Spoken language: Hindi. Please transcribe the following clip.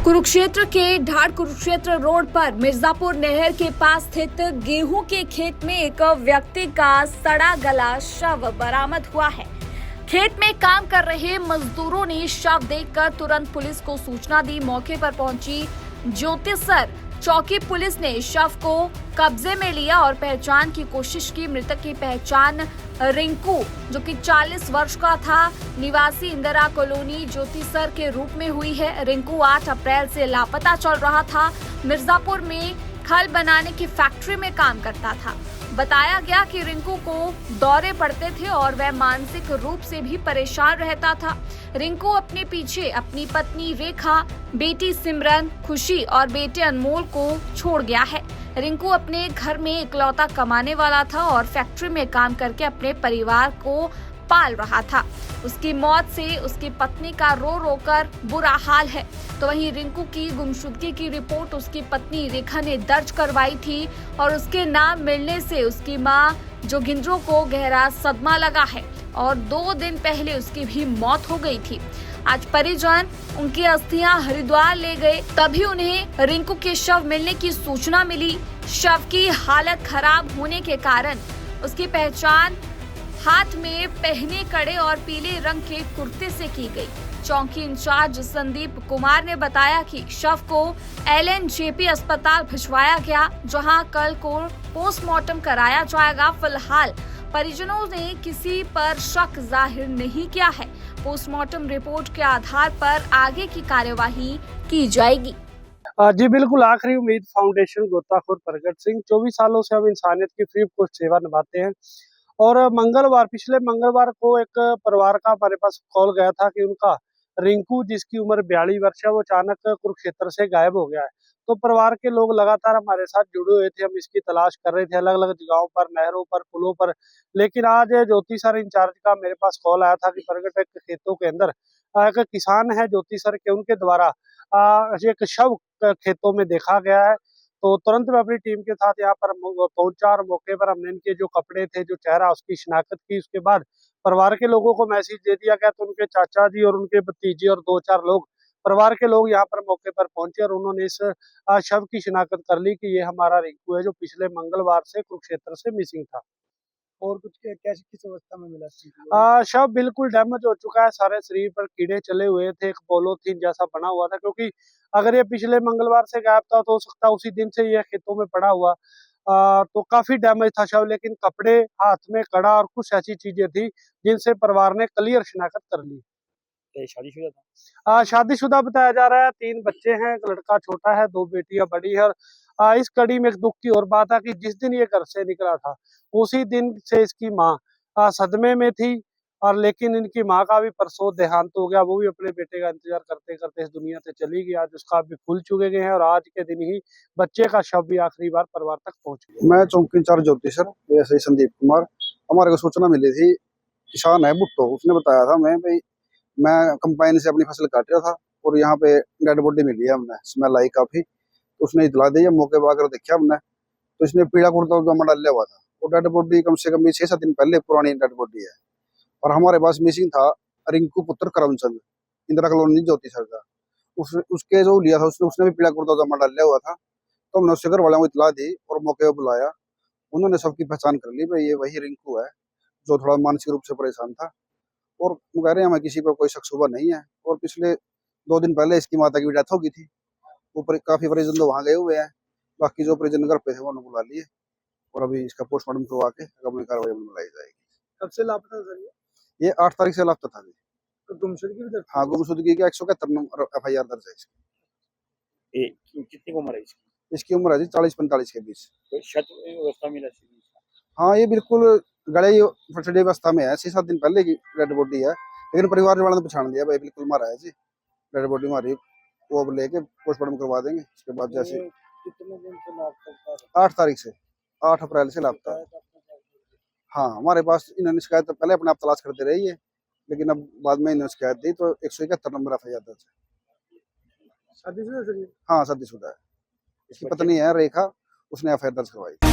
कुरुक्षेत्र के ढाड़ कुरुक्षेत्र रोड पर मिर्जापुर नहर के पास स्थित गेहूं के खेत में एक व्यक्ति का सड़ा गला शव बरामद हुआ है। खेत में काम कर रहे मजदूरों ने शव देखकर तुरंत पुलिस को सूचना दी। मौके पर पहुंची ज्योतिसर चौकी पुलिस ने शव को कब्जे में लिया और पहचान की कोशिश की। मृतक की पहचान रिंकू, जो कि 40 वर्ष का था, निवासी इंदिरा कॉलोनी ज्योतिसर के रूप में हुई है। रिंकू 8 अप्रैल से लापता चल रहा था। मिर्जापुर में खल बनाने की फैक्ट्री में काम करता था। बताया गया कि रिंकू को दौरे पड़ते थे और वह मानसिक रूप से भी परेशान रहता था। रिंकू अपने पीछे अपनी पत्नी रेखा, बेटी सिमरन, खुशी और बेटे अनमोल को छोड़ गया है। रिंकू अपने घर में इकलौता कमाने वाला था और फैक्ट्री में काम करके अपने परिवार को पाल रहा था। उसकी मौत से उसकी पत्नी का रो रो कर बुरा हाल है। तो वहीं रिंकू की गुमशुदगी की रिपोर्ट उसकी पत्नी रेखा ने दर्ज करवाई थी और उसके नाम मिलने से उसकी मां जोगिंद्रो को गहरा सदमा लगा है और 2 दिन पहले उसकी भी मौत हो गई थी। आज परिजन उनकी अस्थियां हरिद्वार ले गए, तभी उन्हें रिंकू के शव मिलने की सूचना मिली। शव की हालत खराब होने के कारण उसकी पहचान हाथ में पहने कड़े और पीले रंग के कुर्ते से की गई। चौकी इंचार्ज संदीप कुमार ने बताया कि शव को LNJP अस्पताल भिजवाया गया, जहां कल को पोस्टमार्टम कराया जाएगा। फिलहाल परिजनों ने किसी पर शक जाहिर नहीं किया है। पोस्टमार्टम रिपोर्ट के आधार पर आगे की कार्यवाही की जाएगी। जी बिल्कुल। आखिरी उम्मीद फाउंडेशन गोताखोर प्रगट सिंह 24 सालों से हम इंसानियत की फ्री ऑफ कॉस्ट सेवा निभाते हैं और पिछले मंगलवार को एक परिवार का हमारे पास कॉल गया था कि उनका रिंकू, जिसकी उम्र 42 वर्ष है, वो अचानक कुरुक्षेत्र से गायब हो गया है। तो परिवार के लोग लगातार हमारे साथ जुड़े हुए थे, हम इसकी तलाश कर रहे थे अलग अलग जगहों पर, नहरों पर, पुलों पर। लेकिन आज ज्योतिसर इंचार्ज का मेरे पास कॉल आया था कि प्रगट के खेतों के अंदर एक किसान है ज्योतिसर के, उनके द्वारा एक शव खेतों में देखा गया है। तो तुरंत मैं अपनी टीम के साथ यहाँ पर पहुंचा और मौके पर हमने इनके जो कपड़े थे, जो चेहरा, उसकी शिनाख्त की। उसके बाद परिवार के लोगों को मैसेज दे दिया गया, तो उनके चाचा जी और उनके भतीजे और 2-4 लोग, परिवार के लोग यहाँ पर मौके पर पहुंचे और उन्होंने इस शव की शिनाख्त कर ली कि ये हमारा रिंकू है, जो पिछले मंगलवार से कुरुक्षेत्र से मिसिंग था। और कुछ कैसी किस अवस्था में मिला? शव बिल्कुल डैमेज हो चुका है, सारे शरीर पर कीड़े चले हुए थे, एक पॉलीथीन जैसा बना हुआ था, क्योंकि अगर ये पिछले मंगलवार से गायब था तो हो सकता है उसी दिन से ये खेतों में पड़ा हुआ। तो काफी डैमेज था शव, लेकिन कपड़े, हाथ में कड़ा और कुछ ऐसी चीजें थी जिनसे परिवार ने क्लियर शिनाख्त कर ली। शादीशुदा था? शादीशुदा बताया जा रहा है, 3 बच्चे हैं, एक लड़का छोटा है, 2 बेटियां बड़ी है। और इस कड़ी में एक दुख की और बात है कि जिस दिन ये घर से निकला था, उसी दिन से इसकी माँ सदमे में थी। और लेकिन इनकी माँ का भी परसों देहांत हो गया, वो भी अपने बेटे का इंतजार करते करते इस दुनिया से चली गई। आज उसका भी फूल चुके गए हैं और आज के दिन ही बच्चे का शव भी आखिरी बार परिवार तक पहुंच गया। मैं चौकी इंचार्ज ज्योतिसर, ऐसे संदीप कुमार। हमारे को सूचना मिली थी, किसान है भुट्टो, उसने बताया था मैं कंबाइन से अपनी फसल काट रहा था और यहाँ पे डेड बॉडी मिली है, हमने स्मेल आई काफी, तो उसने इतला दी। मौके पर आकर देखा हमने, तो इसने पीला कुर्ता उजामा डाला हुआ था। वो डेड बॉडी कम से कम 6-7 दिन पहले पुरानी डेड बॉडी है। और हमारे पास मिसिंग था रिंकू पुत्र करमचंद, इंदिरा कॉलोनी ज्योतिसर का। उसके जो लिया था उसने भी पीला कुर्ता उजामा डाला हुआ था। तो हमने उसके घर वालों को इतला दी और मौके पर बुलाया। उन्होंने सबकी पहचान कर ली, भाई ये वही रिंकू है जो थोड़ा मानसिक रूप से परेशान था। और वो कह रहे हैं हमें किसी पर कोई शक शुबा नहीं है। और पिछले 2 दिन पहले इसकी माता की डेथ हो गई थी। ऊपर काफी परिजन तो वहां गए हुए हैं, बाकी जो परिजन घर पे थे उन्होंने बुला लिए और अभी इसका पोस्टमार्टम करवा के अगली कार्रवाई बुलाई जाएगी। कब से लापता सर? ये 8 तारीख से लापता था। तो गुमशुदगी भी? हाँ, गुमशुदगी का 171 नंबर FIR दर्ज है इसकी। कितनी उम्र है इसकी? इसकी उम्र है जी 40-45 के बीच। तो शत अवस्था में? हाँ, ये बिल्कुल गले फटड़ी अवस्था में है। 6-7 दिन पहले की डेड बॉडी है, लेकिन परिवार वालों ने पहचान लिया, भाई बिल्कुल मारा है जी, डेड बॉडी मारी। वो अब लेके पोस्टमार्टम करवा देंगे। उसके बाद जैसे कितने दिन से लापता? 8 तारीख से, 8 अप्रैल से लापता है। हाँ, हमारे पास इन्होंने शिकायत पहले अपने आप तलाश करते रही है, लेकिन अब बाद में इन्होंने शिकायत दी तो 171 नंबर FIR दर्ज है। शादीशुदा सर? हाँ, शादीशुदा है। इसकी पत्नी है रेखा, उसने FIR दर्ज करवाई।